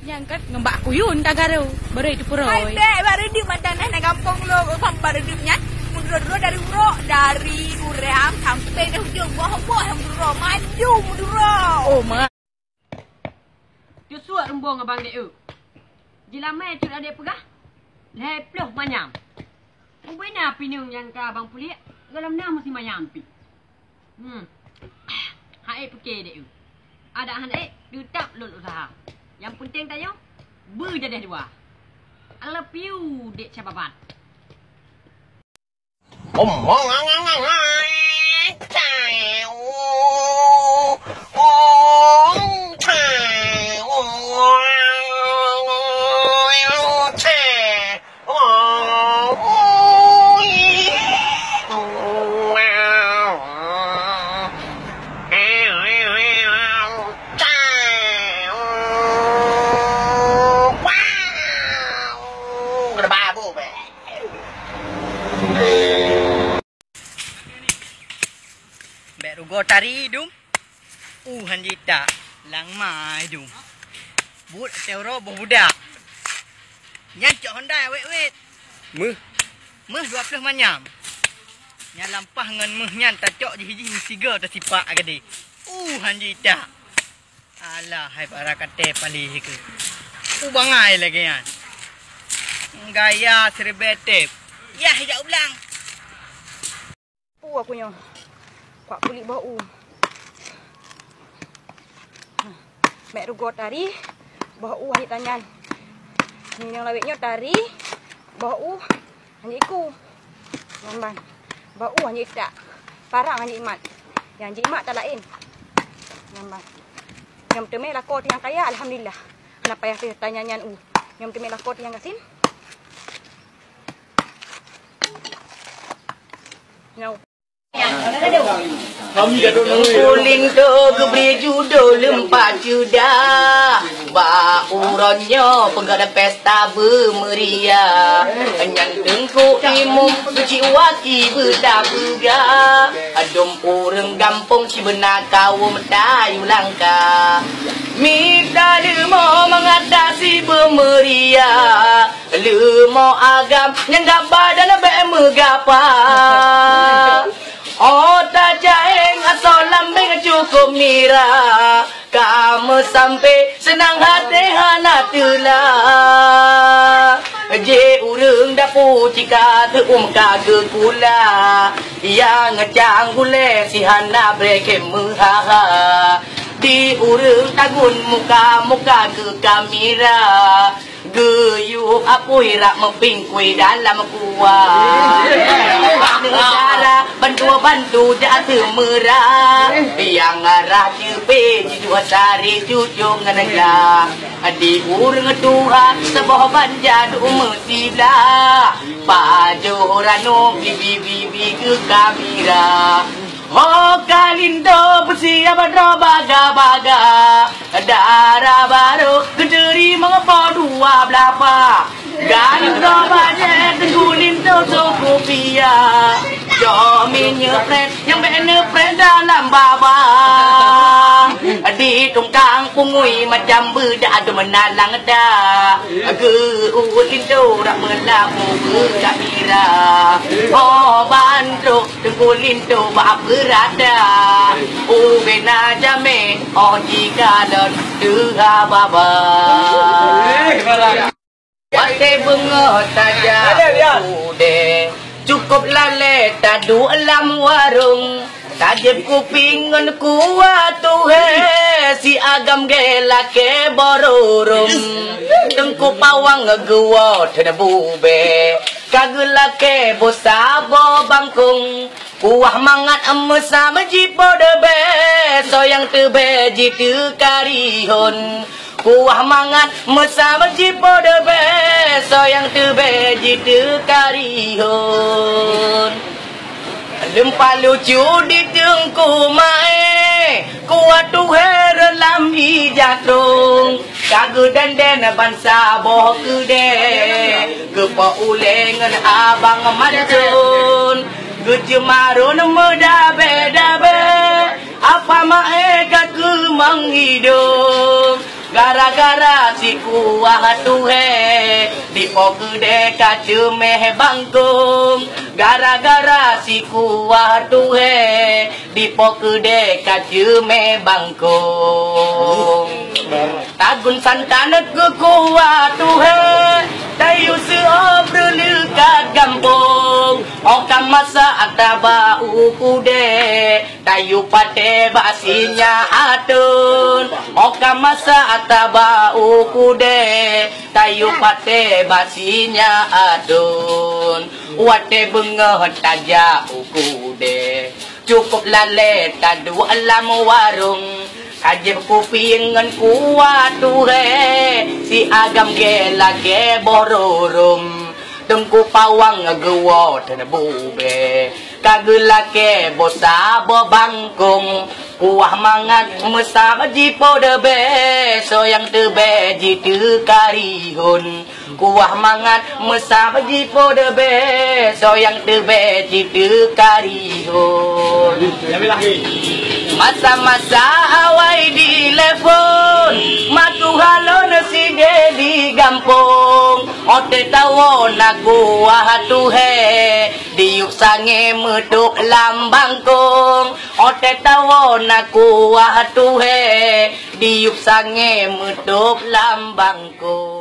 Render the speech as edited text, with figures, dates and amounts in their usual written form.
Yang kat ngembak kuyun tagaru. Baru itu puroi. Hai dek, baru di mantanah na kampung lo. Baru dipnya. Mundur-mundur dari urok. Dari uream sampai ke hujung. Boh-boh yang mundur. Maju mundur. Oh, mak. Tu suat rumbung abang dek tu. Jilamai tu ada pegah. Leploh manyam. Ubena pinung yang ka abang pulik. Dalam nama mesti manyam pi. Hai pekeh dek tu. Ada han tetap lulus usaha. Yang penting tanya, berjadah dua. I love you, dek cababat. Rugo tari dum. Hanjita lang mai dum. But teoro boh budak. Nyan cok Honda wet. Meh 20 manyam. Nya lampah ngan meh nyan ta cok hiji siga ta sipak gede. Hanjita. Alah hai para kate pali ke. Bangai lagi yan. Gaya serebete. Ya hijau ulang. Aku nyo. Pak kulit bau. Mek rugo tari bau hanya tanyan. Ni yang lawiknya tari bau hanya iku. Namban. Bau hanya tak. Parang hanya imat. Yang jimat tak lain. Namban. Yang teme lakot yang kaya alhamdulillah. Kenapa ya tanya nyan Yang teme lakot yang kasin. No. Kuling tu keberi judo lempat juda. Baurannya penggada pesta bermeriah. Yang tengkuk imum suci waki berdabuga. Adom orang gampung si benar kaum dayu langka. Minta lemo mengatasi bermeriah. Lemo agam yang gak badan bermegapa. Tak jaeng asal lambing cukup mira. Kamu sampai senang hati hanatulah. Je urang dapu jika teum kagak kula. Yang ngecang gule si hana breke muhaha. Di urang tagun muka ke kamera. Guyup apa hirak mempingkui dalam kuah. Negara bantu jatuh merah. Yang arah cepe jujur sari jujur ngeneglah. Di urang Tuhan sebuah banjadu mesila. Pajo rano bibi ke kamera. Kalindo bersiap baga-baga. Darah baru kederi mengapa dua belapa. Kalindo banyak kalindo sokopia. Jomin nyepret yang benepret dalam baba. Di tungkang pungui macam bedak ada menalang dah. Kalindo rak melamu berkahira. Bandro kalindo bab berada. Bena jame jika dan dua baba. Pate bunga tajam ude. Cukup lale tadu alam warung. Tajib kupingan kuat tuhe. Si agam gela ke bororong. Tengku pawang ngeguwa tenebube. Kagela ke bosabo bangkung. Kuah mangat emes sama jipo debe. Soyang tebe jitu karihon. Kuah mangat emes sama jipo debe. Soyang tebe jitu karihon. Lempah lucu di tengku mae. Kuat tuher lam hijatrong. Kagu dan bansa boh kude. Kepa ulengan abang madun. Gejemarun medabe-dabe. Apa mae kaku menghidup. Gara Gara-gara si kuah tuhe di pogede kacu meh bangkung. Gara-gara si kuah tuhe di pogede kacu meh bangkung. Tagun santanet ke kuah tuhe tayu seobru dekat gampung. Okam masa ataba ukude tayu pate basinya atun. Okam masa ataba ukude tayu pate basinya atun. Wate bengah taja ukude cukup lale tadu alam warung. Kajib kopi dengan kuat tuhe si agam gela ke bororum. Tengku pawang ngegewo dan bube kagela ke bosa bo bangkung. Kuah mangat mesam jipo debe so yang tebe jitu karihun. Kuah mangat mesam jipo debe so yang tebe jitu karihun. Masa-masa awai di telefon matu halo nasi di gampung. Ote tawo na kuah tuhe diuk sange meduk lambangkung. Ote tawo na kuah tuhe diuk sange meduk lambangkung.